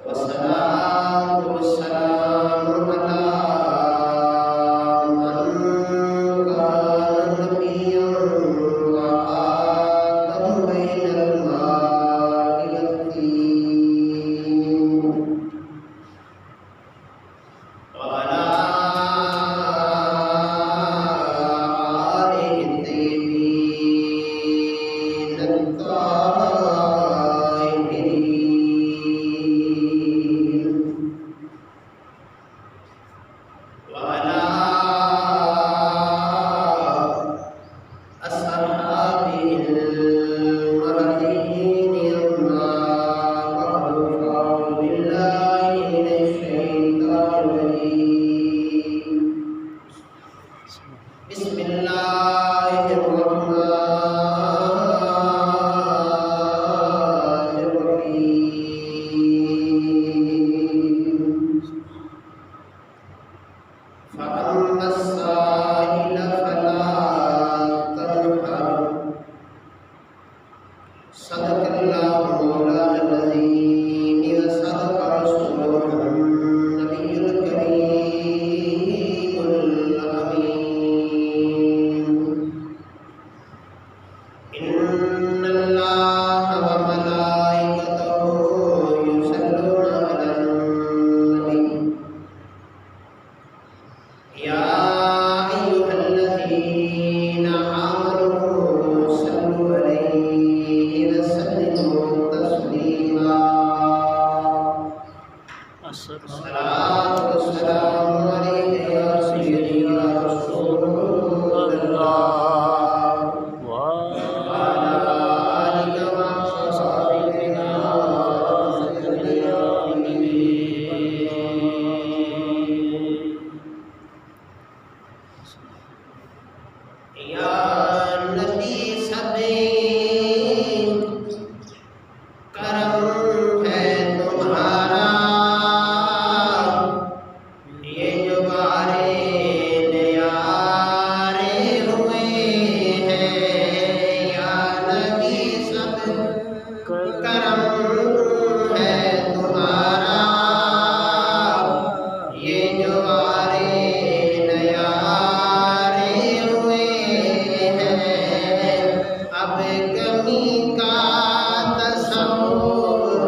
والصلاة والسلام على من كان نبيا وآدم بين الماء والطين وعلى آله الطيبين الطاهرين وعلى أصحابه المهديين أما بعد فأعوذ بالله من الشيطان الرجيم بسم الله الرحمن الرحيم فأما السائل فلا تنهر صدق الله مولانا العظيم وصدق رسوله النبي الكريم الأمين إن الله وملائكته يصلون على النبي يا أيها الذين آمنوا صلوا عليه وسلموا تسليما الصلاة والسلام عليك يا سيدي يا رسول الله وعلى آلك وصحبك يا سيد العالمين یا نبی سب کرم ہے تمہارا یہ جو بارے نیارے ہوئے ہیں یا نبی سب کرم ہے تمہارا یہ جو بارے نیارے ہوئے ہیں اب کمی کا تصور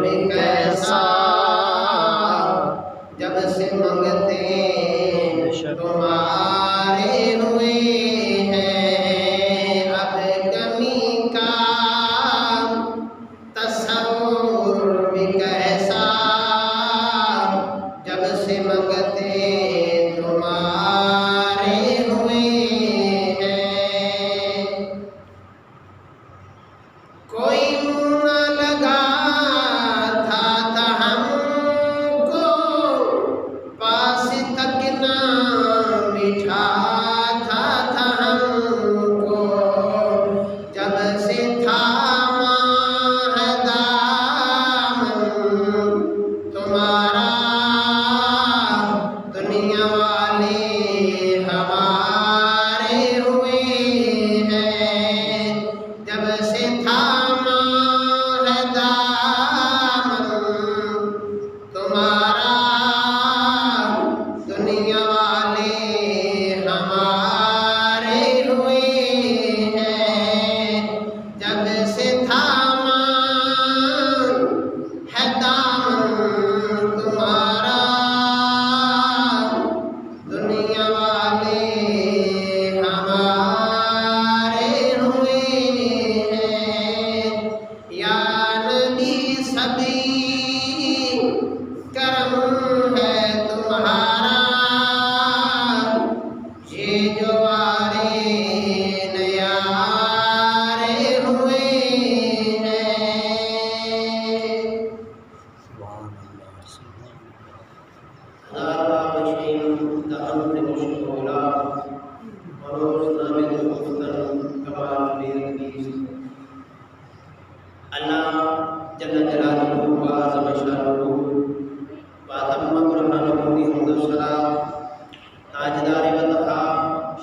بھی کیسا جب سے منگتے تمہارے ہوئے ہیں اب کمی کا تصور بھی کیسا جب سے منگتے تمہارے ہوئے ہیں کوئی منہ نہ لگا تھا ہم کو پاس تک نہ بٹھا تھا ہم کو جب سے تھاما ہے دامن تمہارا دنیا والے ہمارے ہوئے ہیں جب سے تھاما ہے دامن تمہارا دنیا والے ہمارے ہوئے ہیں جب سے تھاما ہے دامن تمہارا دنیا والے ہمارے ہوئے ہیں یا نبی سبھی کرم ہے تمہارا یہ جو بارے نیارے ہوئے ہیں ہزارہ بشیم دعوت مشکولا وروز نامد مفتن کمال بیرکیز اللہ جل جلالہ وعظم شانہ واتم برہانہ بحمد السلام تاجدار وطحا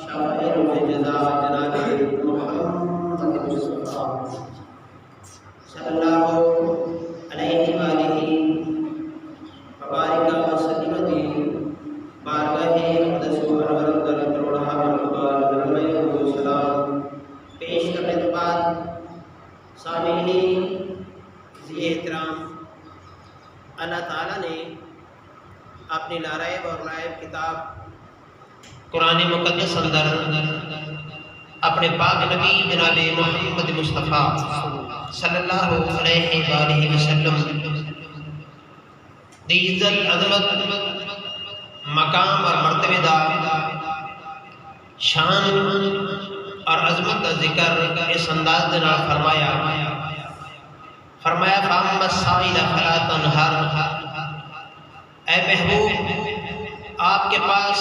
شافعی روح جزا جناب محمد مصطفیٰ صلی اللہ علیہ وآلہ اللہ تعالیٰ نے اپنی لارائب اور لائب کتاب قرآن مقدس اندر اپنے پاک نبی جناب محمد مصطفیٰ صلی اللہ علیہ وآلہ وسلم دی عزت عظمت مقام اور مرتبہ دا شان اور عظمت کا ذکر اس انداز دے نال فرمایا فَأَمَّا السَّائِلَ فَلَا تَنْهَرْ، اے محبوب آپ کے پاس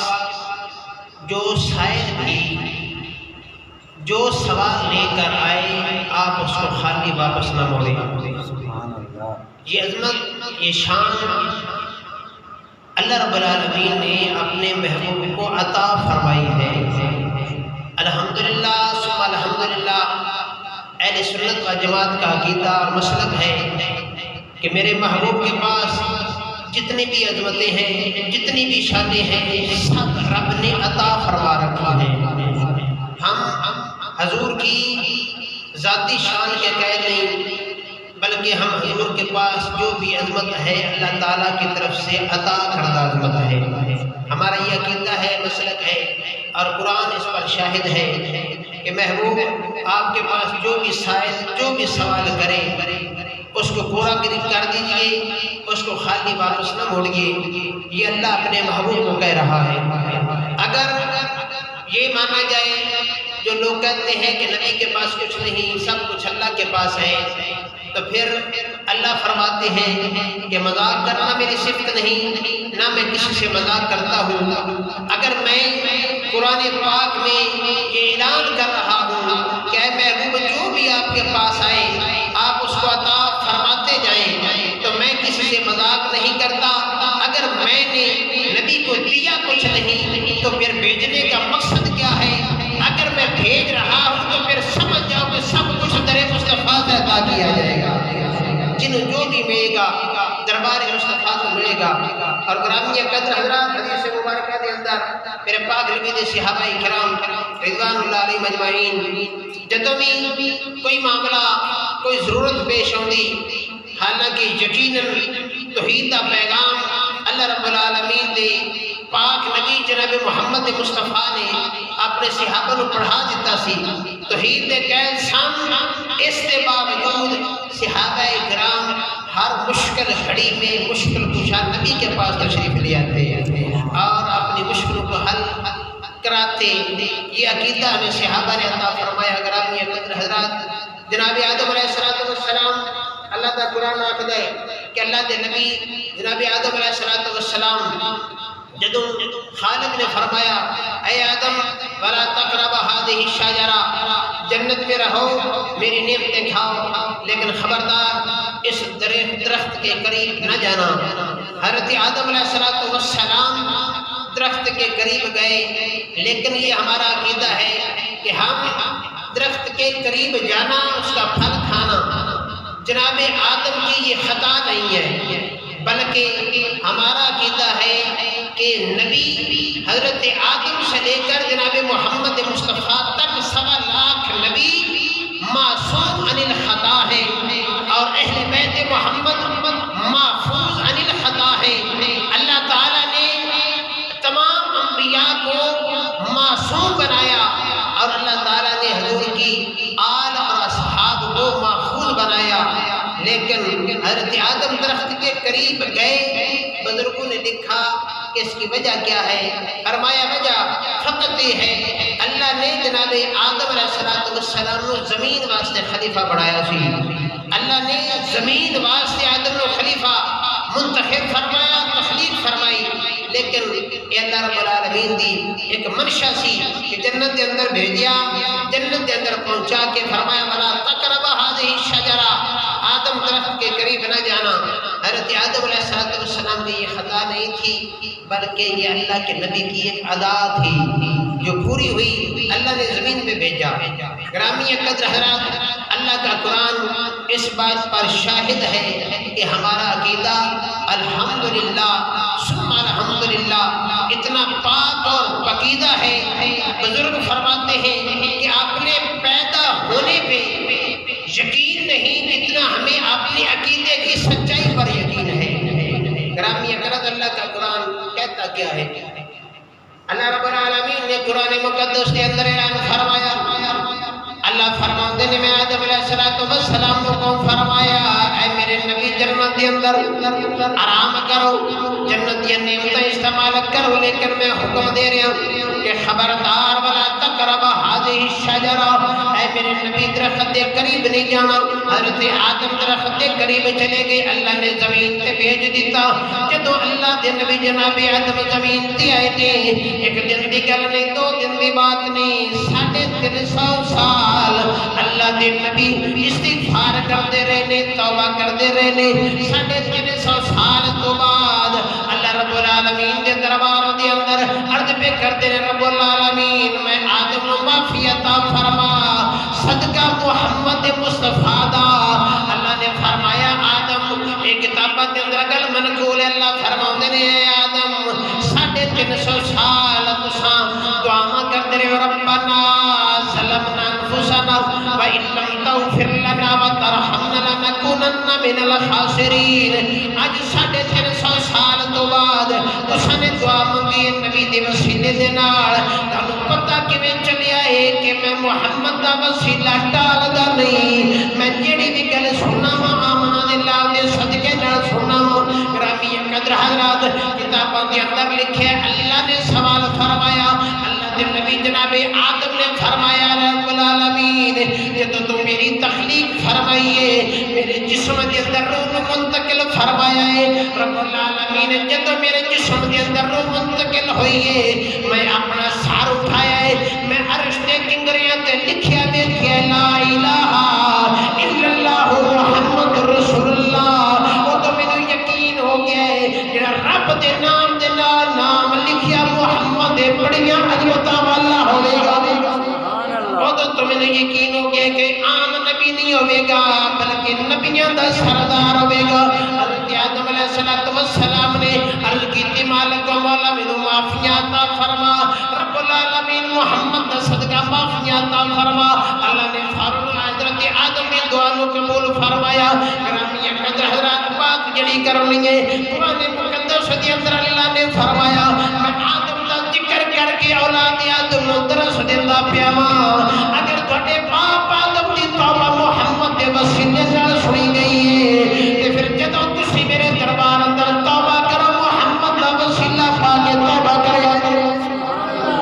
جو سائل بھی جو سوال لے کر آئے آپ اس کو خالی واپس نہ موڑیں۔ یہ عظمت یہ شان اللہ رب العالمین نے اپنے محبوب کو عطا فرمائی ہے۔ الحمدللہ ثم الحمدللہ اہل سنت و جماعت کا عقیدہ اور مسلک ہے کہ میرے محبوب کے پاس جتنی بھی عظمتیں ہیں جتنی بھی شانیں ہیں سب رب نے عطا فرما رکھی ہیں۔ ہم حضور کی ذاتی شان کے قائل نہیں بلکہ ہم حضور کے پاس جو بھی عظمت ہے اللہ تعالیٰ کی طرف سے عطا کردہ عظمت ہے۔ ہمارا یہ عقیدہ ہے مسلک ہے اور قرآن اس پر شاہد ہے کہ محبوب آپ کے پاس جو بھی سائل جو بھی سوال کرے اس کو پورا کر دیجئے، اس کو خالی واپس نہ موڑیے۔ یہ اللہ اپنے محبوب کو کہہ رہا ہے۔ اگر یہ مانا جائے جو لوگ کہتے ہیں کہ نبی کے پاس کچھ نہیں سب کچھ اللہ کے پاس ہے تو پھر اللہ فرماتے ہیں کہ مذاق کرنا میری صفت نہیں، نہ میں کسی سے مذاق کرتا ہوں۔ اگر میں قرآن پاک میں یہ اعلان کر رہا ہوں کہ اے محبوب جو بھی آپ کے پاس آئے آپ اس کو عطا فرماتے جائیں تو میں کسی سے مذاق نہیں کرتا۔ اگر میں نے نبی کو دیا کچھ نہیں تو پھر بھیجنے کا مقصد کیا ہے؟ اگر میں بھیج رہا ہوں تو پھر سمجھ جاؤ کہ سب کچھ در مصطفیٰ سے عطا کیا جائے گا۔ جنہوں جو بھی ملے گا دربار مصطفیٰ کو ملے گا۔ اور گرامی قدر حضرات حدیث مبارکہ دے اندر میرے پاک نبی دے صحابہ کرام رضوان اللہ علیہ مجمعین جدوں بھی کوئی معاملہ کوئی ضرورت پیش ہوندی حالانکہ یقیناً توحید دا پیغام اللہ رب العالمین دے پاک نبی جناب محمد مصطفیٰ نے اپنے صحابہ کو پڑھا دیتا سی توحید دے قید سن، اس کے باوجود صحابہ کرام ہر مشکل گھڑی میں مشکل کشا نبی کے پاس تشریف لے آتے ہیں اور اپنی مشکلوں کو حل کراتے۔ یہ عقیدہ ہمیں صحابہ نے عطا فرمایا۔ گرامی قدر حضرات جناب آدم علیہ السلام اللہ کا قرآن آخر ہے کہ اللہ کے نبی جناب آدم علیہ السلام جدوں خالق نے فرمایا اے آدم ولا تقرب هذه الشجرہ، جنت میں رہو میری نعمتیں کھاؤ لیکن خبردار اس درخت کے قریب نہ جانا۔ حضرت آدم علیہ السلام درخت کے قریب گئے لیکن یہ ہمارا عقیدہ ہے کہ ہم درخت کے قریب جانا اس کا پھل کھانا جناب آدم کی یہ خطا نہیں ہے بلکہ ہمارا عقیدہ ہے کہ نبی حضرت آدم سے لے کر جناب محمد مصطفیٰ تک 1.25 لاکھ نبی معصوم عن الخطا ہے اور اہل بیت محمد محفوظ عن الخطا ہے۔ اللہ تعالیٰ نے تمام انبیاء کو معصوم بنایا اور اللہ تعالیٰ نے حضور کی آل اور اصحاب کو محفوظ بنایا، لیکن حضرت آدم درخت کے قریب گئے۔ بزرگوں نے لکھا کہ اس کی وجہ کیا ہے؟ فرمایا وجہ فقط یہ ہے اللہ نے جناب آدم علیہ السلام کو زمین واسطے خلیفہ بڑھایا سی۔ اللہ نے زمین واسطے آدم کو خلیفہ منتخب فرمایا تخلیق فرمائی، لیکن یہ اللہ رب العالمین دی ایک منشا سی کہ جنت کے اندر بھیجیا، جنت کے اندر پہنچا کے فرمایا ولا تقرب هذه الشجرہ، آدم درخت کے قریب نہ جانا۔ حضرت آدم علیہ السلام کی یہ خطا نہیں تھی بلکہ یہ اللہ کے نبی کی ایک ادا تھی جو پوری ہوئی، اللہ نے زمین پہ بھیجا۔ گرامی قدر حضرات اللہ کا قرآن اس بات پر شاہد ہے کہ ہمارا عقیدہ الحمدللہ ثم الحمدللہ اتنا پاک اور پاکیزہ ہے۔ بزرگ فرماتے ہیں کہ آپ نے پیدا ہونے پہ یقین نہیں جتنا ہمیں اپنے عقیدے کی سچائی پر یقین ہے۔ قرآن مقدس کے اندر اعلان فرمایا اللہ فرماتے نے میں آدم علیہ السلام کو فرمایا اے میرے نبی جنت کے اندر آرام کرو جنت یہ نعمتیں استعمال کرو لیکن میں حکم دے رہا ہوں کہ خبردار ولا تقرب هذه الشجرہ اے میرے نبی درخت کے قریب نہیں جانا حضرت آدم درخت کے قریب چلے گئے اللہ نے زمین تے بھیج دیتا جدو اللہ دے نبی جناب آدم زمین تے آئے تھے ایک دن دی گل نہیں دو دن دی بات نہیں 350 سال اللہ دے نبی استغفار کرتے رہنے توبہ کرتے رہنے 350 سال تو بعد اللہ رب العالمین دے دربار دے اندر عرض پہ کرتے رہے رب العالمین میں آدم نو معافی عطا فرما صدقہ محمد مصطفیٰ دا اللہ نے فرمایا آدم ایک کتابت دے اندر گل منقول اللہ فرماؤں نے آدم 350 سال تساں دعا کرتے رہے ربنا ظلمنا انفسنا وَإِن لَمْ تَغْفِرْ لَنَا وَتَرْحَمْنَا لَنَكُونَنَّ مِنَ الْخَاسِرِينَ آج 350 سال تو بعد تساں نے دعا منگی نبی دے وسیلے دے نال تانوں پتہ کیویں چلیا ہے کہ میں محمد دا وسیلہ ٹالدا نہیں میں جیڑی بھی گل سننا وا آمنا دے اللہ دے صدقے نال سننا وا گرامی قدر حضرات کتاباں دے اندر لکھے اللہ نے سوال فرمایا اللہ دے نبی جناب آدم نے فرمایا رب العالمین جدو تو میری تخلیق فرمائیے میرے جسم دے اندر روح منتقل فرمایا ہے رب العالمین جدو میرے جسم دے اندر روح منتقل ہوئی ہے میں اپنا سار اٹھایا ہے میں عرش دے کنگریاں تے لکھیا دیکھیا لا الہ الا اللہ محمد رسول اللہ وہ تو میں یقین ہو گیا ہے جڑا رب دے نام دے نام لکھیا محمد بڑیاں عظمتاں والا ہوے گا وہ تو تمہیں یقین ہو گیا کہ عام نبی نہیں ہوئے گا بلکہ نبیوں دا سردار ہوئے گا حضرت آدم علیہ السلام نے عرض کی مالک و مولا منو معافیاں عطا فرما رب العالمین محمد دا صدقہ معافیاں عطا فرما اللہ نے حضرت آدم کی دعا کو قبول فرمایا گرامی قدر حضرات بات جڑی کرنی ہے قرآن مقدس کے اندر اللہ نے فرمایا میں آدم دا ذکر کر کے اولاد آدم نو درس دیندا پیا اگر تھوڑے باپ آدم دی توبہ محمد دے وسیلے نال سنی گئی ہے تے پھر جدوں تسی میرے دربار اندر توبہ کرو محمد دا وسیلہ پا کے توبہ کرو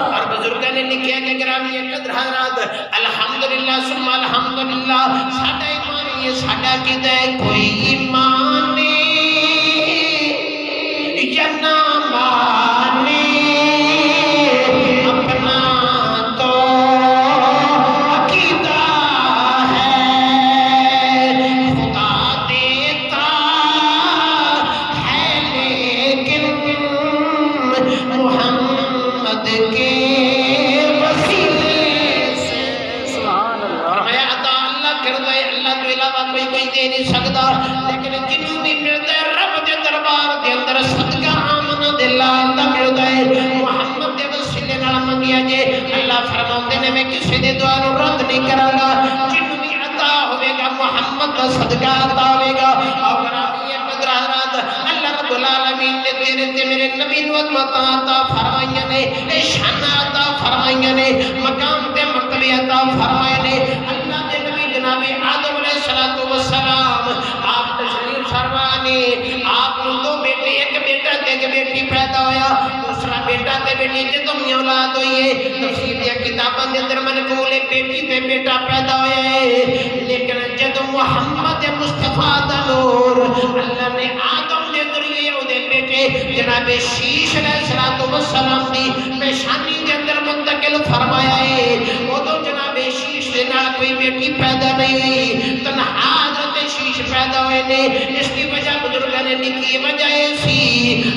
اور بزرگاں نے لکھیا کہ گرامی قدر حضرات الحمدللہ ثم الحمدللہ ساڈا ایمان یہ ساڈا کیدا ہے کوئی ایمان نہیں یا نہ مانے میں کسی دے دعا نو رد نہیں کروں گا جنوں بھی عطا ہوئے گا محمد کا صدقہ عطا ہوئے گا اور گرامی قدر حضرات اللہ رب العالمین نے تیرے تے میرے نبی نو عظمت عطا فرمائیاں نے شان عطا فرمائیاں نے مقام تے مرتبے عطا فرمائے نے اللہ دے نبی جناب آدم علیہ السلام آپ تشریف فرما نے آپ نو دو بیٹے ایک بیٹا تے ایک بیٹی پیدا ہویا دوسرا بیٹا تے بیٹی جدوں می اولاد ہوئی ہے تفسیر دی کتاباں دے اندر منقول ہے بیٹی تے بیٹا پیدا ہویا ہے لیکن جدوں محمد مصطفیٰ دا نور اللہ نے آدم دے ذریعے او دے بیٹے جناب شیش علیہ السلام دی پیشانی دے اندر منتقل فرمایا ہے او تو جناب شیش دے نال کوئی بیٹی پیدا نہیں ہوئی تنہا حضرت شیش پیدا ہوئے نے اس کی وجہ بزرگاں نے لکھی وجہ ایسی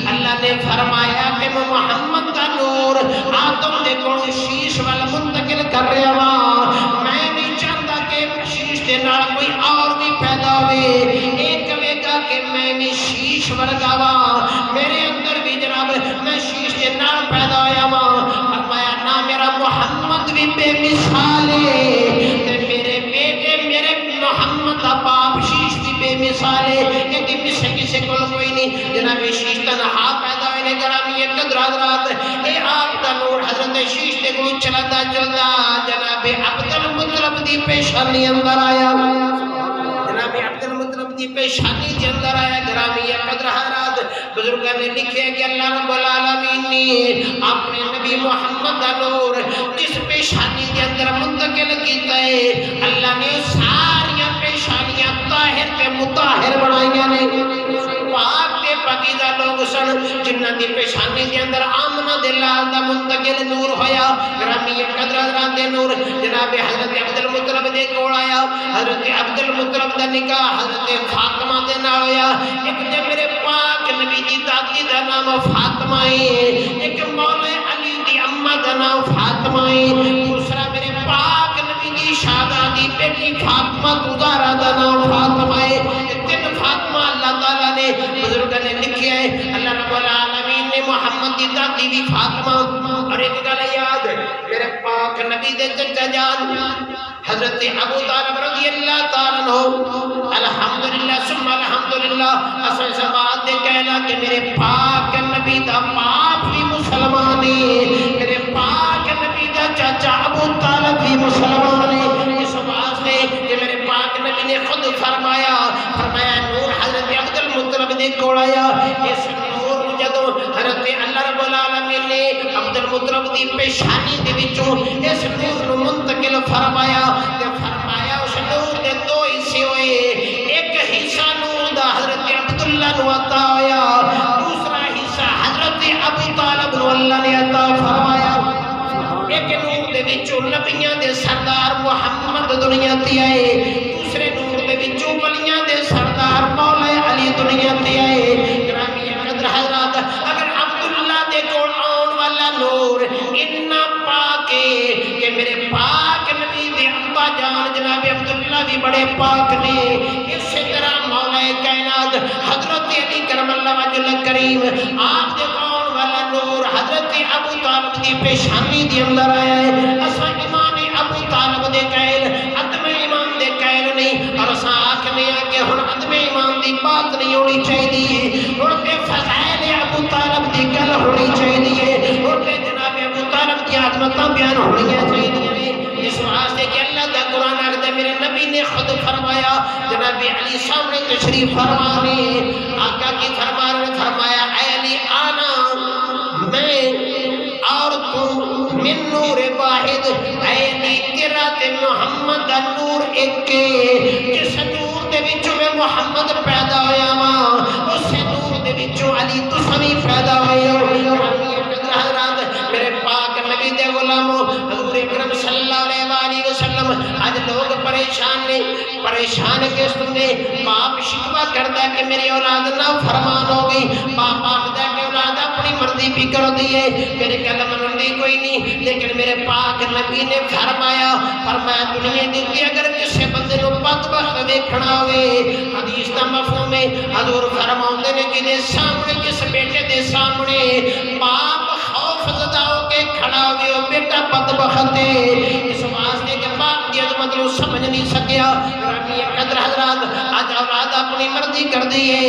اللہ نے فرمایا کہ محمد کا نور آدم دے کول شیش والا منتقل کر رہا وا میں نہیں چاہتا کہ شیش دے نال کوئی اور بھی پیدا ہوئے ایک کہے گا کہ میں بھی شیش ورگا وا میرے اندر بھی جناب میں شیش دے نال پیدا ہویا وا فرمایا نہ میرا محمد بھی بے مثال ہے تے میرے بیٹے میرے محمد کا باپ شیش بھی بے مثال ہے کہ مثل کسی کول کوئی نہیں جناب شیش تنہا پیدا ہوئے نے گرامی قدر حضرات اے آپ دا نور حضرت شیش تے کوئی چلدا چلدا جناب عبد المطلب دی پیشانی اندر آیا جناب عبد المطلب دی پیشانی کے اندر آیا گرامی قدر حضرات بزرگوں نے لکھے کہ اللہ رب العالمین نے اپنے نبی محمد دا نور جس پیشانی کے اندر منتقل کیتا ہے اللہ نے ساری پیشانیاں طاہر تے مطہر بنائیاں نے پاک تے پاکیزہ لوگ سن جنہاں دی پیشانی کے اندر آمنہ دے لال دا منتقل نور ہویا گرامی قدر حضرات دے نور جناب حضرت عبد المطلب دے کول آیا حضرت عبد المطلب دا نکاح حضرت فاطمہ دے نال ہویا ایک تے میرے پاک نبی دی دادی دا نام فاطمہ ہے ایک مولا علی دی اماں دا نام فاطمہ ہے دوسرا میرے پاک نبی دی شہزادی بیٹی فاطمہ زہرا دا نام فاطمہ ہے تین فاطمہ اللہ تعالیٰ نے بزرگوں نے لکھے ہے اللہ رب العالمین نے محمد دی دادی بھی فاطمہ اور ایک گل یاد میرے پاک نبی دے چچا جان حضرت ابو طالب رضی اللہ تعالیٰ عنہ الحمدللہ ثم الحمدللہ اصل سے بات دے کہنا کہ میرے پاک نبی دا باپ بھی مسلمان ہے میرے پاک نبی دا چچا ابو طالب بھی مسلمان ہے اس واسطے کہ میرے پاک نبی نے خود فرمایا نور حضرت عبد المطلب دے کول آیا اس نور جدو حضرت اللہ رب العالمین نے عبد المطلب دی پیشانی دے وچوں اس نور نو منتقل فرمایا اس نور دے دو حصے ہوئے ایک حصہ نور دا حضرت عبداللہ نو عطا ہویا دوسرا حصہ حضرت ابو طالب نو اللہ نے عطا فرمایا ایک نور دے وچوں نبیاں دے سردار محمد دنیا تے آئے دوسرے نور دے وچوں ولیاں دے سردار مولا علی دنیا تے آئے گرامی قدر حضرات اگر عبداللہ دے کول آن والا نور اتنا پاک ہے کہ میرے پاک نبی دے ابا جان جناب عبداللہ بھی بڑے پاک نے اسی طرح مولا کائنات حضرت علی کرم اللہ وجہ کریم آپ دے کول والا نور حضرت ابو طالب دی پیشانی دی اندر آیا ہے اسا ایمان ابو طالب دے قائل عدم ایمان دے قائل نہیں اور اسا آکھنے کہ ہن عدم ایمان دی بات نہیں ہونی چاہیے اور تے فضائل ابو طالب دی گل ہونی چاہیے اور تے جناب ابو طالب دی عظمتاں بیان ہونی چاہیے اس واسطے کہ اللہ دا قرآن آگے میرے نبی نے خود فرمایا جناب علی سامنے تشریف فرمانے آقا کی فرمایا اے علی آنا میں اور تو من نور واحد اے علی تیرا تے محمد دا نور ایک جس نور دے وچوں میں محمد پیدا ہویا ماں اس نور دے وچوں علی تسمی پیدا ہوئے حضرات میرے پاک نبی دے غلاموں حضور اکرم صلی اللہ علیہ وسلم آج لوگ پریشان کے سنے باپ شکوہ کرتا ہے کہ میری اولاد نہ فرمان ہو گئی باپ آخدا ہے کہ اولاد اپنی مرضی بھی کر دیئے میرے گل منن دی کوئی نہیں لیکن میرے پاک نبی نے فرمایا دنیا دی اگر کسی بندے نو بدبخت ویکھنا ہوئے حدیث دا مفہوم ہے حضور فرماؤندے نے کہ سامنے جس بیٹے دے سامنے باپ خوف زدہ ہو کے کھڑا ہوئے وہ بیٹا بدبخت ہے اس واسطے کہ باپ دی عظمت نو سمجھ نہیں سکیا ربی قدر حضرات آج اولاد اپنی مرضی کر دیئے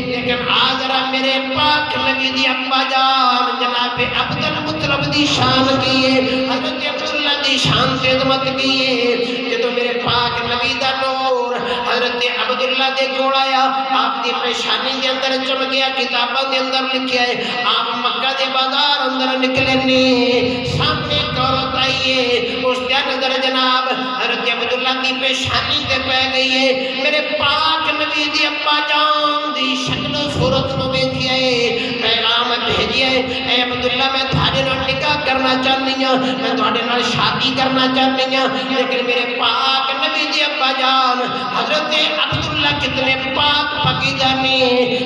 لیکن آج رہا میرے پاک نبی دی ابا جان جناب عبد المطلب دی شان کیے حضرت عبداللہ دی شان سے عظمت کیے کہ تو میرے پاک نبی دا نور حضرت عبداللہ دے کول آیا آپ دی پیشانی دے اندر چم گیا کتابوں دے اندر لکھیا ہے آپ مکہ دے بازار اندر نکلے نے سامنے عورت آئیے اس دے نظر جناب حضرت عبداللہ دی پیشانی تے پہ گئی ہے میرے پاک نبی دی ابا جان دی شکل و صورت نو ویکھیا ہے پیغام بھیجیا ہے اے عبداللہ میں تھاڑے نال نکاح کرنا چاہنی ہوں میں تھاڑے نال شادی کرنا چاہنی ہوں لیکن میرے پاک نبی دی ابا جان حضرت عبداللہ کتنے پاک پاکیزہ نے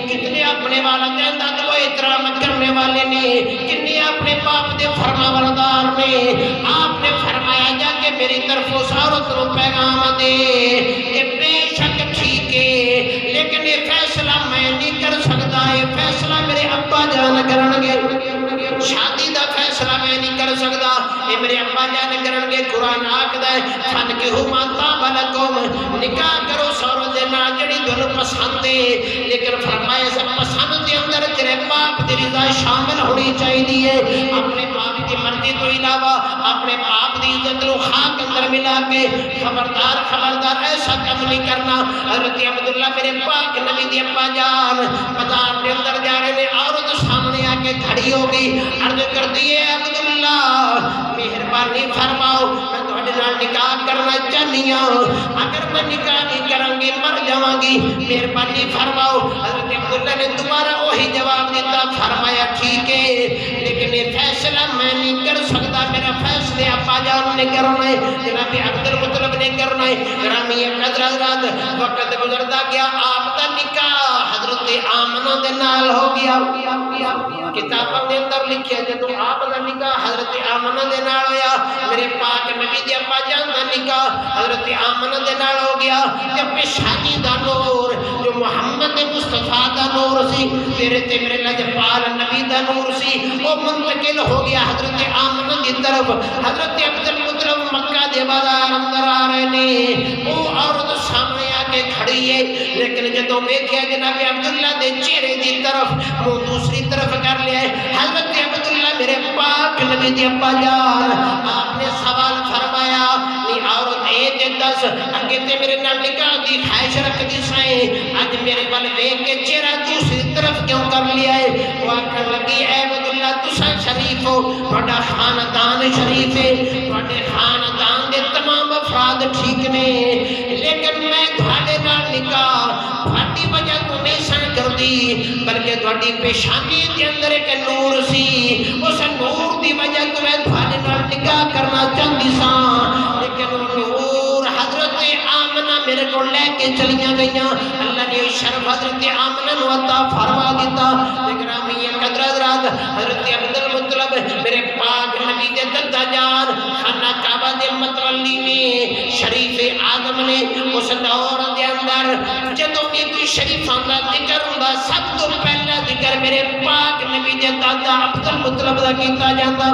کتنے اپنے والدین دا دعا احترام کرنے والے نے کتنے اپنے باپ دے فرما بردار نے آپ نے فرمایا جا کہ میری طرف اس عورت کو پیغام دے کہ بے شک ٹھیک ہے لیکن یہ فیصلہ میں نہیں کر سکتا ہے فیصلہ میرے ابا جان کرنگے شادی دا فیصلہ میں نہیں کر سکتا یہ میرے ابا جان کرنگے قرآن آکھدا ہے فن کے ہو ماتا بلکم نکاح کرو سورت دے نا جڑی دل پسند ہے لیکن فرمایا سب پسند دے اندر تیرے باپ پاک دی رضا شامل ہونی چاہیے. اپنے باپ دی مرضی تو علاوہ اپنے باپ دی عزت نو خاک اندر ملا کے خبردار خبردار ایسا کم نہیں کرنا. حضرت عبداللہ میرے پاک نبی دی ابا جان بازار کے اندر جا رہے ہیں, عورت سامنے آ کے کھڑی ہو گئی, عرض کر دیے عبداللہ مہربانی فرماؤ میں تھوڑے نال نکاح کرنا چاہنی ہوں, اگر میں نکاح نہیں کروں گی مر جاواں گی, مہربانی فرماؤ. حضرت عبداللہ نے دوبارہ وہی جواب دیتا, فرمایا ٹھیک ہے لیکن یہ فیصلہ میں نہیں کر سکتا, میرا فیصلے ابا جان نے کرنا ہے, جناب عبد المطلب نے کرنا ہے. گرامی قدر حضرات وقت گزرتا گیا, آپ کا نکاح حضرت آمنہ دے نال ہو گیا. کتابوں کے اندر لکھیا جدوں آپ کا نکاح حضرت آمنہ دے نال ہویا, میرے پاک نبی دی ابا جان دا نکاح حضرت آمنہ دے نال ہو گیا. تے پیشانی دا نور جو محمد مصطفیٰ دا نور سی, تیرے تے میرے لجپال نبی دا نور سی, وہ منتقل ہو گیا حضرت آمنہ دی طرف. حضرت عبد المطلب مکہ دے بازار اندر آ رہے نے, وہ عورت سامنے آ کے کھڑی ہے, لیکن جدوں ویکھیا جناب عبداللہ دے چہرے دی طرف وہ دوسری طرف کر لیا ہے. حضرت عبداللہ میرے پاک نبی دی ابا جان آپ نے سوال فرمایا, نی عورت اے تے دس اگے تے میرے نال نکاح دی خواہش رکھدی سائیں, اج میرے ول ویکھ کے چہرہ دوسری طرف کیوں کر لیا ہے؟ وہ آکھن لگی اے عبداللہ تساں شریف ہو, تہاڈا خاندان شریف ہے, تہاڈے خاندان دے تمام افراد ٹھیک نے, لیکن میں تہاڈے نال نکاح تہاڈی وجہ تو نہیں سن کردی, بلکہ تہاڈی پیشانی دے اندر ایک نور سی, اس نور دی وجہ تو میں تہاڈے نال نکاح کرنا چاہندی ساں. لیکن وہ نور حضرت آمنہ میرے کو لے کے چلیاں گئیاں, اللہ نے شرف حضرت آمنہ نو عطا فرما دیتا. گرامی قدر حضرات حضرت عبد المطلب میرے پاک نبی دے دادا جان خانہ کعبہ دے متولی نے شریف اعظم نے اس دور دے اندر جدوں بھی کوئی شریفاں دا ذکر ہوندا سب تو پہلا ذکر میرے پاک نبی دے دادا عبد المطلب دا کیتا جاندا.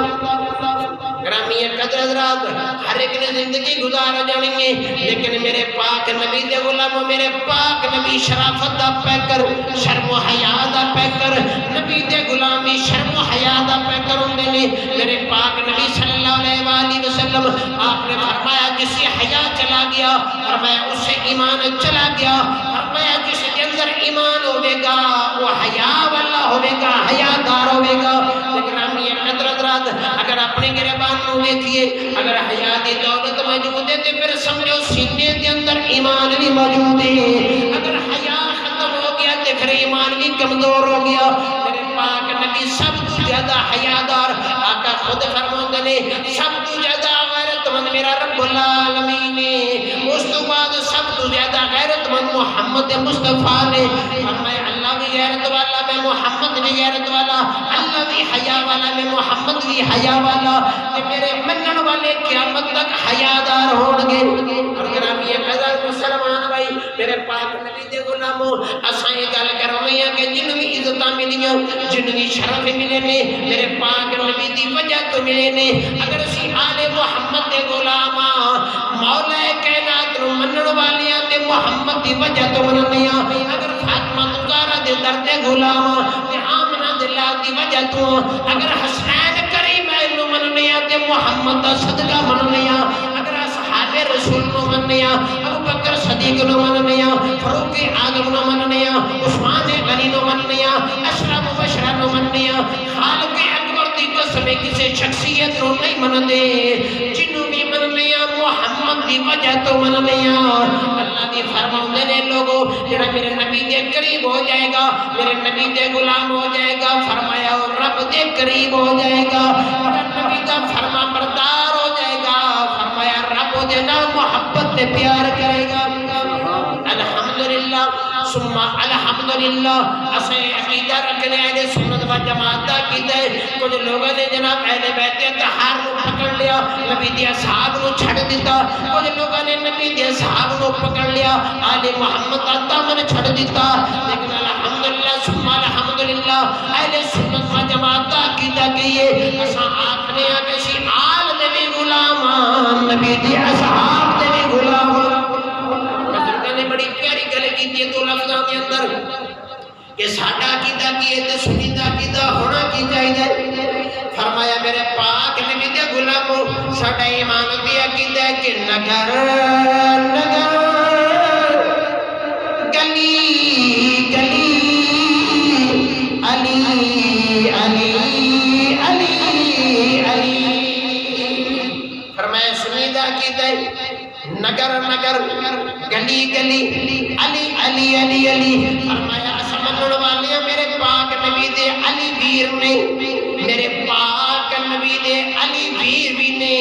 گرامی قدر حضرات ہر ایک نے زندگی گزار جانی ہے, لیکن میرے پاک نبی دے غلام میرے پاک نبی شرافت دا پیکر, شرم و حیا دا پیکر, نبی دے غلامی شرم و حیا دا پیکر ہوندے نے. میرے پاک نبی صلی اللہ علیہ وآلہ وسلم آپ نے فرمایا جس سے حیا چلا گیا, فرمایا اس سے ایمان چلا گیا, فرمایا جس کے اندر ایمان ہوے گا وہ حیا والا ہوے گا, حیا دار ہوے گا. گرامی قدر حضرات اگر اپنے گریبان نو دیکھیے, اگر حیا دی دولت موجود ہے تو پھر سمجھو سینے دے اندر ایمان بھی موجود ہے, اگر حیا ختم ہو گیا تو پھر ایمان بھی کمزور ہو گیا. میرے پاک نبی سب تو زیادہ حیادار, آقا خود فرماتے نے سب تو زیادہ غیرت مند میرا رب العالمین نے, اس تو بعد سب تو زیادہ غیرت مند محمد مصطفیٰ نے. فرمایا اللہ بھی غیرت والا, میں محمد بھی غیرت والا, اللہ بھی حیا والا, میں محمد بھی حیا والا, کہ میرے منن والے قیامت تک حیادار ہون گے. اور گرامی قدر مسلمان بھائی میرے پاک نبی دے غلاموں, اساں یہ گل کرونی ہے کہ جن بھی عزتاں ملیاں, جن بھی شرف ملے نے میرے پاک نبی دی وجہ تو ملے نے. اگر اسی آل محمد دے غلاماں مولا کائنات نو منن والیاں تے محمد دی وجہ تو مننیاں, اگر فاطمہ زہرا دے در دے غلاماں تے آمنہ دے لال دی وجہ تو, اگر حسین کریم نو مننیاں تے محمد دا صدقہ مننیاں, اگر اصحاب رسول نو مننیاں, ابو بکر صدیق نو مننیاں, فاروق اعظم نو مننیاں, عثمان غنی نو مننیاں, اشرا مبشرہ نو مننیاں, خالق اکبر دی قسم کسی شخصیت نو نہیں منندے, جنوں بھی مننیاں محمد دی وجہ تو مننیاں. اللہ دی فرماؤندے نے لوگوں جڑا میرے نبی دے قریب ہو جائے گا, میرے نبی دے غلام ہو جائے گا, فرمایا اور رب دے قریب ہو جائے گا, میرے نبی دا فرما بردار ہو جائے گا, فرمایا رب دے نال محبت تے پیار کرے گا. الحمدللہ ثم الحمدللہ اسے عقیدہ رکھنے اہل سنت و جماعت دا عقیدہ ہے. کچھ لوگوں نے جناب اہل بیت اطہار نو پکڑ لیا, نبی دے اصحاب نو چھڑ دیتا, کچھ لوگوں نے نبی دے اصحاب نو پکڑ لیا, آل محمد دا دامن چھڑ دیتا. لیکن الحمدللہ ثم الحمدللہ اہل سنت و جماعت دا عقیدہ کیے اساں آکھنے آ کہ سی آل دے بھی غلامان, نبی دے اصحاب دے بھی غلامان. بڑی پیاری گل کی دو لفظوں کے اندر کہ ساڈا عقیدہ کی ہے تے سنی دا عقیدہ ہونا کی چاہیے؟ فرمایا میرے پاک نبی دے غلامو ساڈا ایمان دی عقیدہ ہے کہ نگر نگر گلی گلی علی علی علی علی فرمایا سنی دا عقیدہ ہے نگر نگر گلی گلی علی علی علی علی فرمایا سمجھن والے میرے پاک نبی دے علی ویر نے میرے پاک نبی دے علی ویر بھی نے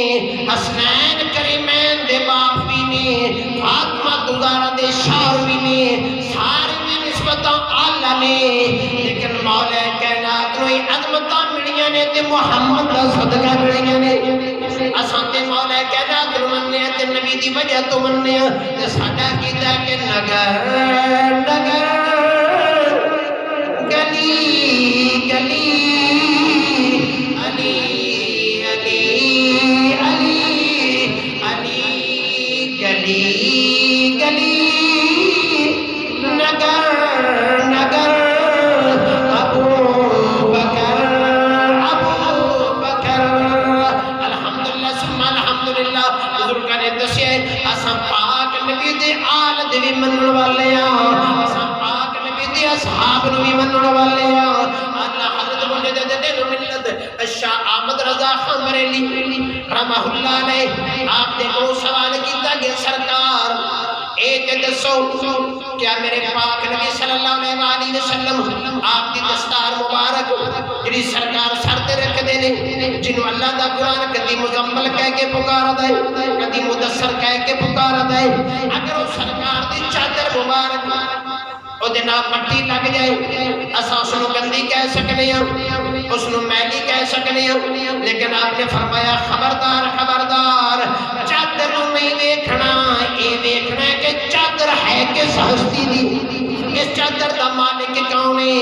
حسنین کریمین دے باپ بھی نے فاطمہ زہرا دے شوہر بھی نے سارے میں نسبتاں اعلیٰ نے لیکن مولا کائنات نو عظمتاں ملیاں نے تے محمد دا صدقہ ملیاں نے اساں تے مولا کائنات نو مننے تے نبی دی وجہ تو مننے تے ساڈا کیتا کہ نگر نگر گلی گلی علی علی علی علی گلی گلی نگر نگر ابو بکر الحمدللہ ثم الحمدللہ بزرگاں نے دسیا اساں پاک نبی دے آل دے وی منن والے ہاں اساں پاک نبی دے اصحاب نو وی منن والے ہاں اللہ حضرت مجدد دین ملت شاہ احمد رضا خان بریلی رحمہ اللہ علیہ آپ نے کو سوال کیتا کہ سرکار اے تے دسو کیا میرے پاک نبی صلی اللہ علیہ وسلم آپ دی دستار مبارک جڑی سرکار سر تے رکھ دے نے جنوں اللہ دا قرآن کدی مزمل کہہ کے پکاردا ہے کدی مدثر کہہ کے پکاردا ہے اگر وہ سرکار دی چادر مبارک او دے نام مٹی لگ جائے اساں اس نو گندی کہہ سکنے ہیں اس نو میلی کہہ سکنے ہیں لیکن آپ نے فرمایا خبردار خبردار چادر نو نہیں دیکھنا اے دیکھنا ہے کہ چادر ہے کس ہستی دی اس چادر دا مالک کون ہے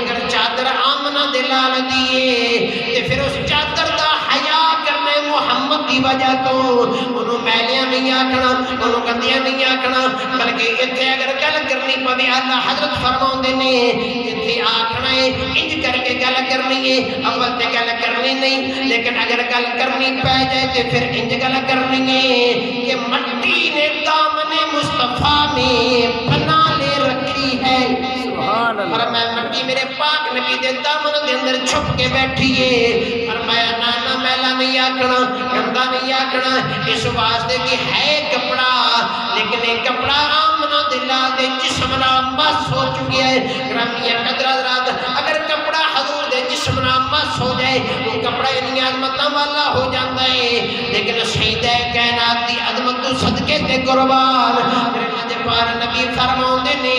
اگر چادر آمنہ دلال دیئے تے پھر اس چادر دا حیا کرنے محمد دی وجہ تو انہوں میلیاں نہیں آکھنا انہوں گندیاں نہیں آکھنا بلکہ اتھے اگر گل کرنی پوے اللہ حضرت فرماؤں دینے اتھے آکھنا ہے انج کر کے گل کرنی ہے اول تے گل کرنی نہیں لیکن اگر گل کرنی پہ جائے تے پھر انج گل کرنی ہے کہ مٹی نے دامن مصطفیٰ میں بنا لے رکھی ہے فرمایا مٹی میرے پاک نبی دے دامن دے اندر چھپ کے بیٹھی ہے فرمایا نانا میلا نہیں آکھنا گندہ نہیں آکھنا اس واسطے کی ہے کپڑا لیکن ایک کپڑا آمنہ دلہ دے جسم نامس ہو چکی ہے گرامیہ قدر حضرات اگر کپڑا حضور دے جسم نامس ہو جائے وہ کپڑا اتنی عظمتاں والا ہو جاندہ ہے لیکن سیدہ کائنات دی عظمت تو صدقے تے قربان میرے نجے پار نبی فرماؤں دینے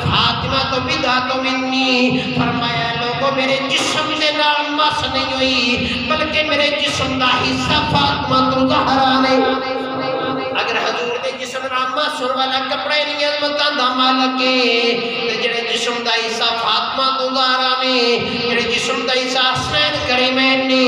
فاطمہ تو بدا تو منی فرمایا لوگوں میرے جسم دے نال مس نہیں ہوئی بلکہ میرے جسم دا حصہ فاطمہ تو زہرا نے اگر حضور دے جسم نال مس ہونے والا کپڑا نہیں عظمتاں دا مالک ہے جڑے جسم دا حصہ فاطمہ تو زہرا نے جڑے جسم دا حصہ حسنین کریمین نے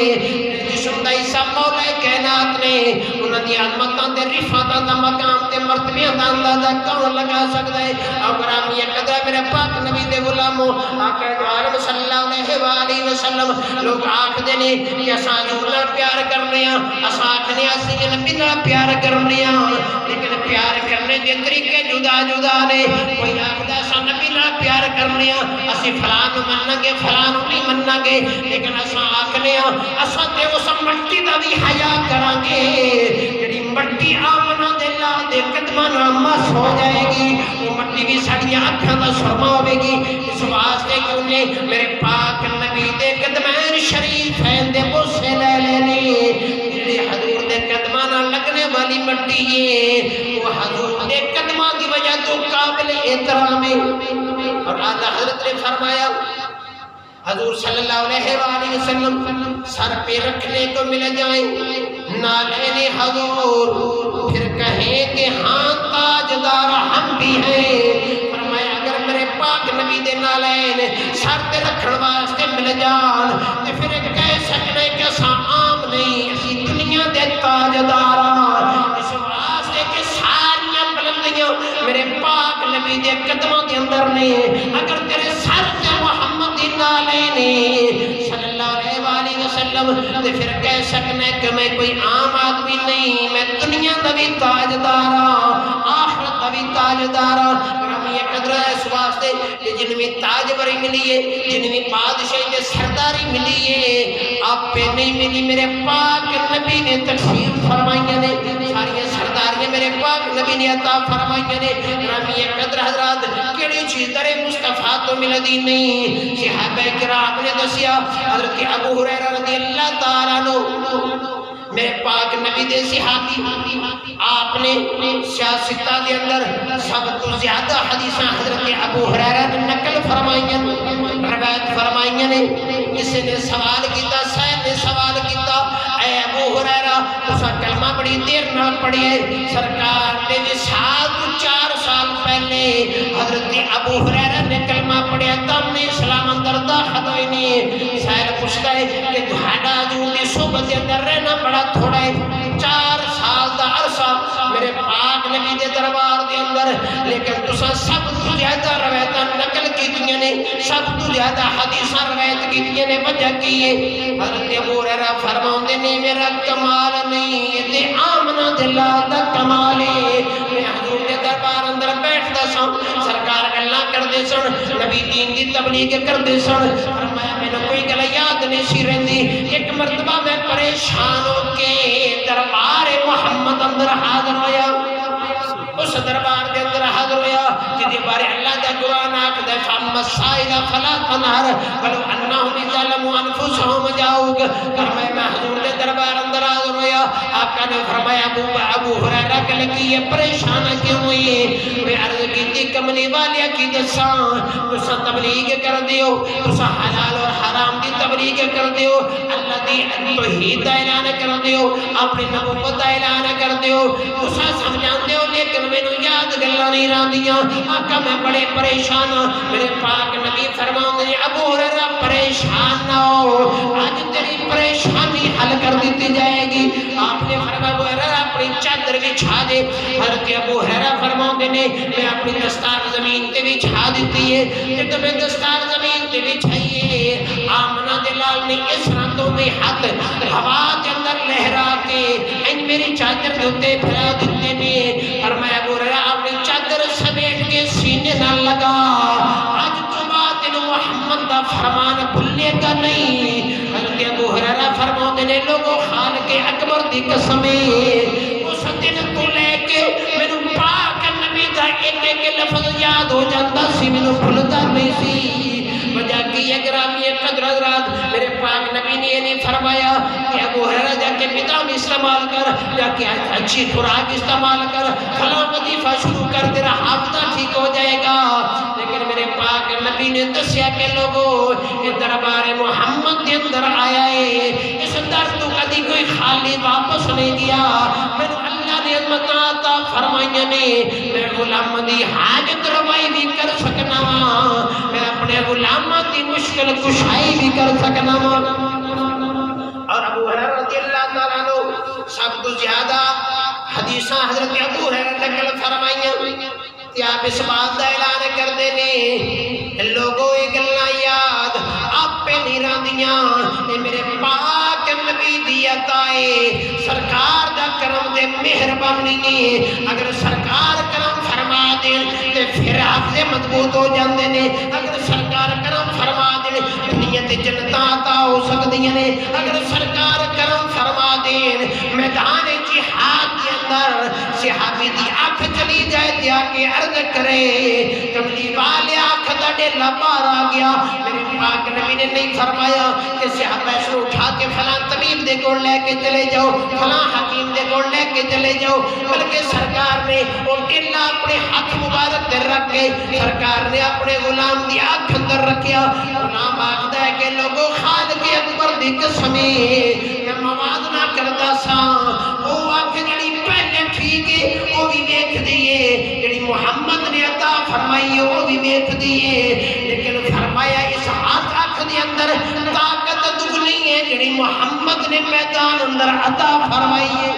جسم دا حصہ مولا کائنات نے انہاں دی عظمتاں تے رفعتاں دا مقام تے مرتبیاں دا اندازہ کون لگا سکدا ہے اور گرامی قدر میرے پاک نبی دے غلاموں آقا دو عالم صلی اللہ علیہ وآلہ وسلم لوگ آکھدے نے کہ اساں حضور نال پیار کرنے ہاں اساں آکھنے اسی نبی نال پیار کرنے ہاں لیکن پیار کرنے دے طریقے جدا جدا نے کوئی آکھدا اساں نبی نال پیار کرنے ہاں اسی فلاں نوں مننا گے فلاں نوں نہیں مننا گے لیکن اساں آکھنے ہاں اساں تے اس مٹی دا بھی حیا کراں گے جڑی مٹی آمنہ دلہ دے قدماں نال مس ہو جائے گی وہ مٹی بھی ساڈیاں اکھاں دا سرما ہوے گی اس واسطے کہ انہیں میرے پاک نبی دے قدمین شریفین دے بوسے لے لینے جڑی حضور دے قدماں نال لگنے والی مٹی ہے وہ حضور دے قدماں دی وجہ تو قابل احترام ہے اور اعلیٰ حضرت نے فرمایا حضور صلی اللہ علیہ وآلہ وسلم سر پہ رکھنے کو مل جائیں نالین حضور پھر کہیں کہ ہاں تاجدار ہم بھی ہیں فرمایا اگر میرے پاک نبی دے نالین سر پہ رکھن واسطے مل جان تو پھر کہہ سکنے کہ اساں عام نہیں اسی دنیا دے تاجدار اس واسطے کہ ساریاں بلندیاں میرے پاک نبی دے قدموں کے اندر نے اگر تیرے سر تے محمد دی نالے نے صلی اللہ علیہ وسلم تے پھر کہہ سکنے کہ میں کوئی عام آدمی نہیں، میں دنیا دا بھی تاجدار ہاں آخرت دا بھی تاجدار ہاں۔ یہ قدر ہے اس واسطے کہ جن میں تاج بری ملی ہے، جن میں بادشاہی تے سرداری ملی ہے، آپ پہ نہیں ملی۔ میرے پاک نبی نے تقسیم فرمائیاں نے، ساری سرداریاں میرے پاک نبی نے عطا فرمائیاں نے۔ یہ قدر حضرات کیڑی چیز در مصطفیٰ تو ملدی نہیں۔ صحابہ کرام نے دسیا، حضرت ابو ہریرہ رضی اللہ تعالیٰ عنہ میرے پاک نبی دے صحابی، آپ نے سیاستہ دے اندر سب تو زیادہ حدیثاں حضرت ابو ہریرہ نے نقل فرمائیاں، روایت فرمائیاں نے۔ کسی نے سوال کیتا، سائل نے سوال کیتا، اے ابو ہریرہ تسا کلمہ بڑی دیر نہ پڑھیے، سرکار نے وصال تو 4 سال پہلے حضرت ابو ہریرہ نے کلمہ پڑھیا تم نے اسلام اندر داخل ہوئے نہیں۔ سائل پوچھتا ہے کہ تہاڈا حضور دی صحبت کے اندر رہنا بڑا تھوڑا ہے، 4 سال دا عرصہ میرے پاک نبی دے دربار دے اندر، لیکن تسا سب تو زیادہ روایتاں نقل کیتیاں نے، سب تو زیادہ حدیثاں روایت کیتیاں نے، وجہ کی ہے؟ حضرت ابو ہریرہ فرماندے نے میرا کمال نہیں، یہ تے آمنہ دلہ دا کمال ہے۔ میں حضور دے دربار اندر بیٹھدا سا، سرکار گلاں کردے سن، نبی دین دی تبلیغ کردے سن۔ فرمایا مینوں کوئی گل یاد نہیں سی رہندی، ایک مرتبہ میں پریشان ہو کے دربار محمد اندر حاضر ہویا، اس دربار کے اندر حاضر ہویا جدی بارے اللہ دا قرآن آکھدا ہے فَأَمَّا السَّائِلَ فَلَا تَنْهَرْ وَلَوْ أَنَّهُمْ ظَلَمُوا أَنفُسَهُمْ جَاءُوكَ۔ فرمایا میں حضور دے دربار اندر حاضر ہویا، آقا نے فرمایا ابو ہریرہ گل کی ہے پریشان کیوں ہوئی؟ میں عرض کیتی کملی والیا کی دساں تساں تبلیغ کر دیو، تساں حلال اور حرام دی تبلیغ کر دیو، اللہ دی توحید دا اعلان کر دیو، اپنی نبوت دا اعلان کر دیو، تساں سمجھان دیو، لیکن میں نو یاد گلاں نہیں راندیاں۔ آقا میں بڑے پریشان ہاں۔ میرے پاک نبی فرماندے نے ابو ہریرہ پریشان نہ ہو، آج تیری پریشانی حل کر دیتی جائے گی۔ آپ نے فرمایا ابو ہریرہ اپنی چادر بچھا دے۔ حضرت ابو ہریرہ فرماندے نے میں اپنی دستار زمین تے بچھا دیتی ہے، جب میں دستار زمین تے بچھائیے آمنہ دلال نے اس راتوں میں ہاتھ ہوا کے اندر لہرا کے ان میری چادر کے اوتے پھیلا دیتے نے۔ فرمایا ابو ہریرہ اپنی چادر سمیٹ کے سینے نہ لگا، آج تو بات ان محمد دا فرمان بھولے گا نہیں۔ حضرت ابو ہریرہ فرماتے نے لوگوں خالق اکبر دی قسمیں اس دن تو لے کے میرے پاک نبی دا ایک ایک لفظ یاد ہو جاتا سی، میرے بھولتا نہیں سی۔ وجہ کی اگرامی قدر حضرات میرے پاک نبی نے یہ نہیں فرمایا کہ ابو ہریرہ جا کے وٹامن استعمال کر، جا کے اچھی خوراک استعمال کر، فلاں وظیفہ شروع کر، تیرا حافظہ ٹھیک ہو جائے گا۔ لیکن میرے پاک نبی نے دسیا کہ لوگوں یہ دربار محمد کے اندر آیا ہے، اس در تو کدی کوئی خالی واپس نہیں گیا۔ میرے اللہ نے عظمت عطا فرمائیاں نے میں غلام دی حاجت روائی بھی کر سکنا، میں اپنے غلامہ دی مشکل کشائی بھی کر سکنا۔ اور ابو ہریرہ رضی اللہ تعالیٰ عنہ سب تو زیادہ حدیثاں حضرت ابو ہریرہ نقل فرمائیاں کہ آپ اس بات دا اعلان کر دینے لوگوں یہ گلنا یاد آپ پہ نہیں راندیاں، اے میرے پاک نبی دی عطائے سرکار دا کرم دے مہربانی نے، اگر سرکار کرم فرما دیں تے پھر حافظ مضبوط ہو جاندے نے، اگر سرکار کرم فرما دیں دنیا تے جنتاں عطا ہو سکدیاں نے، اگر سرکار کرم فرما دیں میدان جہاد کے اندر صحابی دی آنکھ چلی جائے تے آکے عرض کرے کملی والے آنکھ دا ڈیلا باہر آ گیا۔ میرے پاک نبی نے نہیں فرمایا کہ صحابہ سے اٹھا کے فلاں طبیب دے گوڑ لے کے چلے جاؤ، فلاں حکیم دے گوڑ لے کے چلے جاؤ، بلکہ سرکار نے وہ ڈیلا اپنے ہاتھ مبارک در رکھ کے سرکار نے اپنے غلام دی آنکھ اندر رکھیا۔ غلام آخدا ہے کہ لوگوں خالق اکبر دی قسمیں میں موازنہ کرتا سا، وہ آنکھ جڑی پہلے ٹھیک ہے وہ بھی دیکھ دیئے، جڑی محمد نے عطا فرمائی ہے وہ بھی دیکھ دیئے، لیکن فرمایا اس ہاتھ آنکھ دے اندر طاقت دگنی ہے جڑی محمد نے میدان اندر عطا فرمائی ہے۔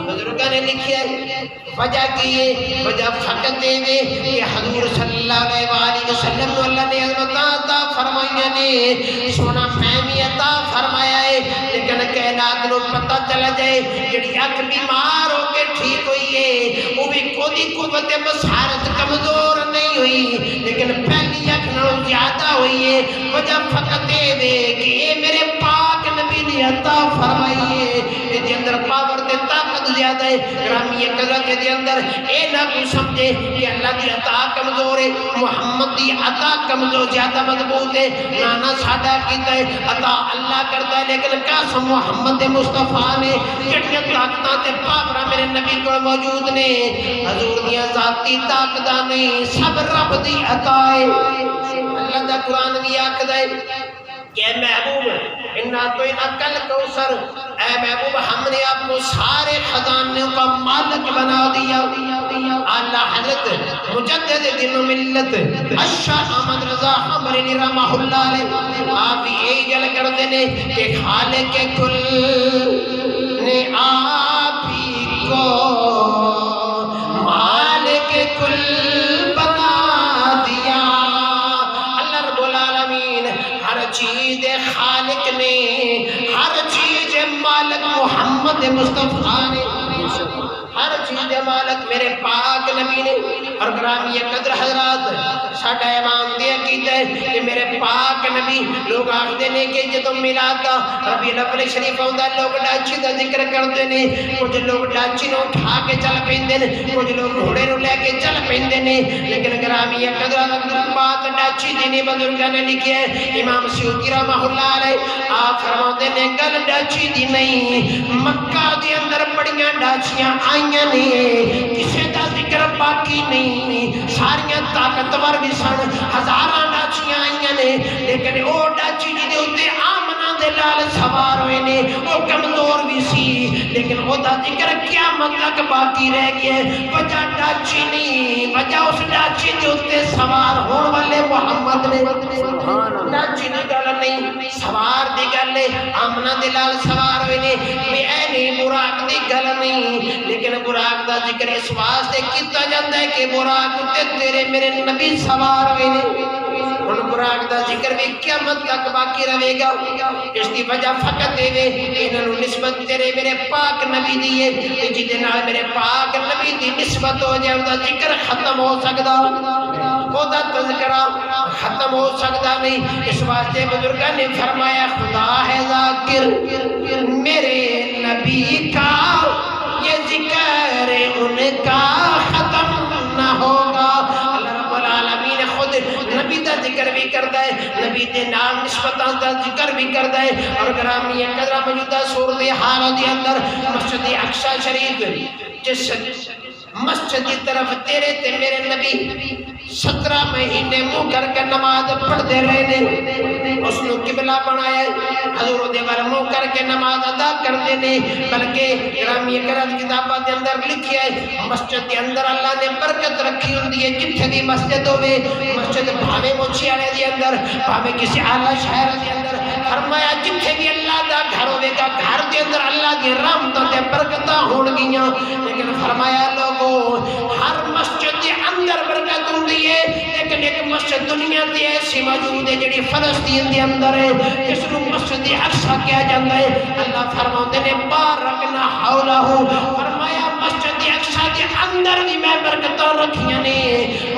بزرگ بزرگاں نے لکھیا ہے وجہ کی ہے وجہ فقط دے کہ حضور صلی اللہ علیہ وسلم نے اللہ نے عظمتاں عطا فرمائیاں نے سونا فہمی عطا فرمایا ہے لیکن کائنات نو پتہ چلا جائے جڑی اکھ بیمار ہو کے ٹھیک ہوئی ہے وہ بھی کوئی قوت بصارت کمزور نہیں ہوئی لیکن پہلی اکھ نالوں زیادہ ہوئی ہے وجہ فقط دے کہ اے میرے پاک نبی نے عطا فرمائی ہے دے اندر پاور تے طاقت زیادہ ہے گرامی قدرت دے اندر اے نہ کو سمجھے کہ اللہ دی عطا کمزور ہے محمد دی عطا کمزور زیادہ مضبوط ہے نانا ساڈا کیتا ہے عطا اللہ کرتا ہے لیکن قسم محمد مصطفیٰ نے جڑیاں طاقتاں تے پاوراں میرے نبی کول موجود نے حضور دیاں ذاتی طاقتاں نہیں سب رب دی عطا ہے اللہ دا قرآن بھی آکھدا ہے کہ اے محبوب انا تو انا کل کوثر اے محبوب ہم نے آپ کو سارے خزانوں کا مالک بنا دیا اعلی حضرت مجدد دین و ملت اشاہ احمد رضا خبرنی رحمہ اللہ علیہ آپ یہی جل کر دینے کہ خالق کل نے آپ ہی کو مالک کل بنا دیا اللہ رب العالمین ہر چیز خالق نے ہر چیز مالک محمد مصطفیٰ نے ہر چیز مالک میرے پاک نبی نے اور گرامی قدر حضرات ساڈا ایمان دے عقیدہ ہے کہ میرے پاک نبی لوگ آخدے نے کہ جدوں میلاد دا ربیع الاول شریف آوندا لوگ ڈاچی دا ذکر کردے نے کچھ لوگ ڈاچی نوں اٹھا کے چل پیندے نے کچھ لوگ گھوڑے نوں لے کے چل پیندے نے لیکن گرامی قدر بات ڈاچی دی نہیں بزرگاں نے لکھیا ہے امام سیوطی رحمہ اللہ علیہ آپ فرماتے نے گل ڈاچی دی نہیں مکہ دے اندر بڑیاں ڈاچیاں آئیاں نے کسے دا ذکر باقی نہیں ساریاں طاقتور بھی سن ہزاراں ڈاچیاں آئیاں نے لیکن او ڈاچی جی دے اوتے آمنہ دے لال سوار ہوئے نے او کمزور بھی سی لیکن او دا ذکر قیامت تک باقی رہ گیا وجہ ڈاچی نہیں وجہ اس ڈاچی دے اوتے سوار ہون والے محمد نے ڈاچی دی گل نہیں سوار دی گل ہے آمنہ دے لال سوار ہوئے نے بے اینی براق دی گل نہیں لیکن براق دا ذکر اس واسطے کیتا جاتا ہے کہ براق تے تیرے میرے نبی سوار ہوئے نے ان براق دا ذکر بھی قیامت تک باقی رہے گا اس دی وجہ فقط دے انہوں نسبت تیرے میرے پاک نبی دیئے جدے نال میرے پاک نبی دی نسبت ہو جائے دا ذکر ختم ہو سکتا وہ دا تذکرہ ختم ہو سکتا نہیں اس واسطے بزرگاں نے فرمایا خدا ہے ذاکر میرے نبی کا یہ ذکر ان کا ختم نہ ہوگا اللہ رب العالمین خود نبی دا ذکر بھی کرتا ہے نبی دے نام نسبتاں دا ذکر بھی کرتا ہے اور گرامی قدرہ موجودہ صورت حالہ دے اندر مسجد اقصی شریف جس مسجد کی طرف تیرے تے میرے نبی 17 مہینے منہ کر کے نماز پڑھ دے رہے نے اس نے قبلہ بنایا حضور دے وال منہ کر کے نماز ادا کر دینے بلکہ گرامی قرآن کتابہ دے اندر لکھی ہے مسجد کے اندر اللہ نے برکت رکھی ہوندی ہے جتھے بھی مسجد ہوئے مسجد بھاوے موچی آلے دے اندر بھاوے کسی اعلیٰ شہر دے اندر فرمایا جتھے بھی اللہ دا گھر ہوئے گا گھر دے اندر اللہ دی رحمتوں دے برکتاں ہون گیاں لیکن فرمایا لوگوں ہر مسجد دے اندر برکت ہوندی ہے لیکن ایک مسجد دنیا دی ایسی موجود ہے جڑی فلسطین دے اندر ہے جس کو مسجد اقصی کہا جاتا ہے اللہ فرماتے نے بارکنا حولہ فرمایا مسجد اقصی دے اندر بھی میں برکتاں رکھیاں نے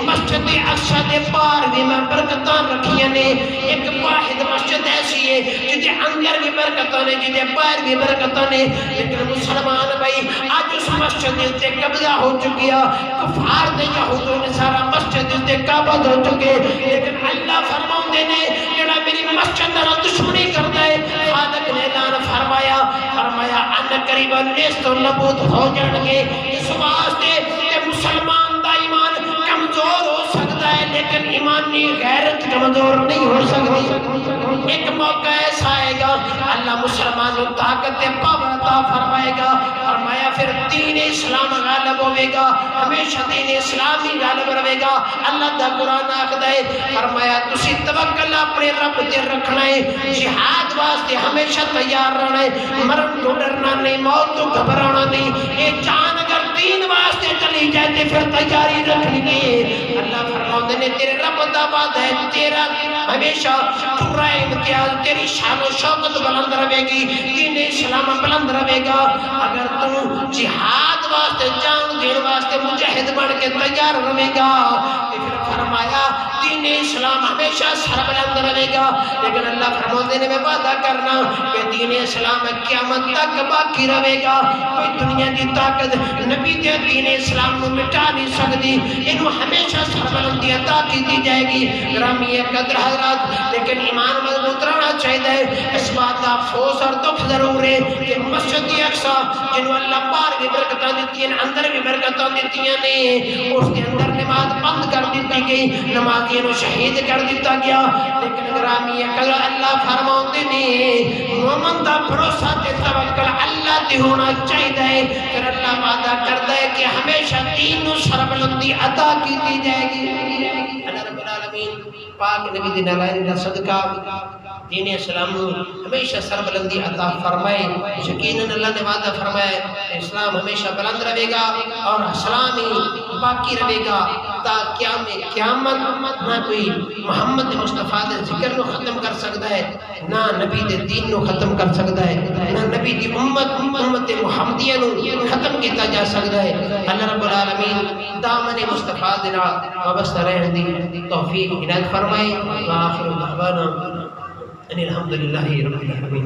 مسجد اقصی دے باہر بھی میں برکتاں رکھیاں نے ایک واحد مسجد ایسی ہے جدے اندر بھی برکتاں نے جدے باہر بھی برکتاں نے لیکن مسلمان بھائی آج اس مسجد تے قبضہ ہو چکیا کفار دے یہود و نصارا مسجد تے قابض ہو چکے لیکن اللہ فرماؤندے نے جڑا میری مسجد نال دشمنی کرتا ہے خالق نے اعلان فرمایا ان قریب نیست و نبود ہو جان گے اس واسطے کہ مسلمان دا ایمان کمزور ہو سکتا ہے لیکن ایمانی غیرت کمزور نہیں ہو سکتی۔ ایک موقع ایسا آئے گا اللہ مسلمانوں طاقت پاور عطا فرمائے گا، فرمایا پھر دین اسلام غالب ہوئے گا، ہمیشہ دین اسلامی غالب رہے گا۔ اللہ دا قرآن آخدا ہے، فرمایا تسی توکل اپنے رب تے رکھنا ہے، جہاد واسطے ہمیشہ تیار رہنا ہے، مرن کو ڈرنا نہیں، موت تو گھبرانا نہیں، اے جان اگر دین واسطے چلی جائے تے پھر تیاری رکھنی ہے۔ اللہ فرماتے نے تیرے رب دا وعدہ ہے، تیرا ہمیشہ پورا امتیاز، تیری شان و شوکت بلند رہے گی، دین اسلام بلند رہے گا۔ اگر تو جہاد واسطے جان دین واسطے مجاہد بن کے تیار رہے گا، پھر فرمایا دین اسلام ہمیشہ سر بلند رہے گا۔ لیکن اللہ فرماتے نے میں وعدہ کرنا کہ دین اسلام قیامت تک باقی رہے گا، کوئی دنیا دی طاقت نبی دے دین اسلام نو مٹا نہیں سکتی، انہوں ہمیشہ سر بلندی عطا کی دی جائے گی۔ گرامی قدر حضرات، لیکن ایمان مضبوط رہنا چاہیے۔ اس بات کا افسوس اور دکھ ضرور ہے کہ مسجد اقصی جنہوں اللہ باہر بھی برکتاں دیتی ہیں، اندر بھی برکتاں دیتی ہیں، اس کے اندر نماز بند کر دیتی گئی، نمازیوں کو شہید کر دیتا گیا۔ لیکن گرامی قدر اللہ فرماتے نے مومن دا بھروسہ تے توکل اللہ تے ہونا چاہیے، پھر اللہ وعدہ کرتا ہے کہ ہمیشہ دین نو سربلندی عطا کی دی جائے گی۔ اللہ رب العالمین پاک نبی دی نالائن کا صدقہ دین اسلام ہمیشہ سربلندی عطا فرمائے۔ یقیناً اللہ نے وعدہ فرمایا اسلام ہمیشہ بلند رہے گا اور اسلام ہی باقی رہے گا تا قیامت۔ نہ کوئی محمد مصطفیٰ دے ذکر نو ختم کر سکتا ہے، نہ نبی دے دین نو ختم کر سکتا ہے، نہ نبی دی امت محمدیہ نو ختم کیتا جا سکتا ہے۔ اللہ رب العالمین دامن مصطفیٰ دے نال وابستہ رہن دی توفیق عنایت فرمائے۔ وآخر دعوانا ان الحمدللہ رب العالمین۔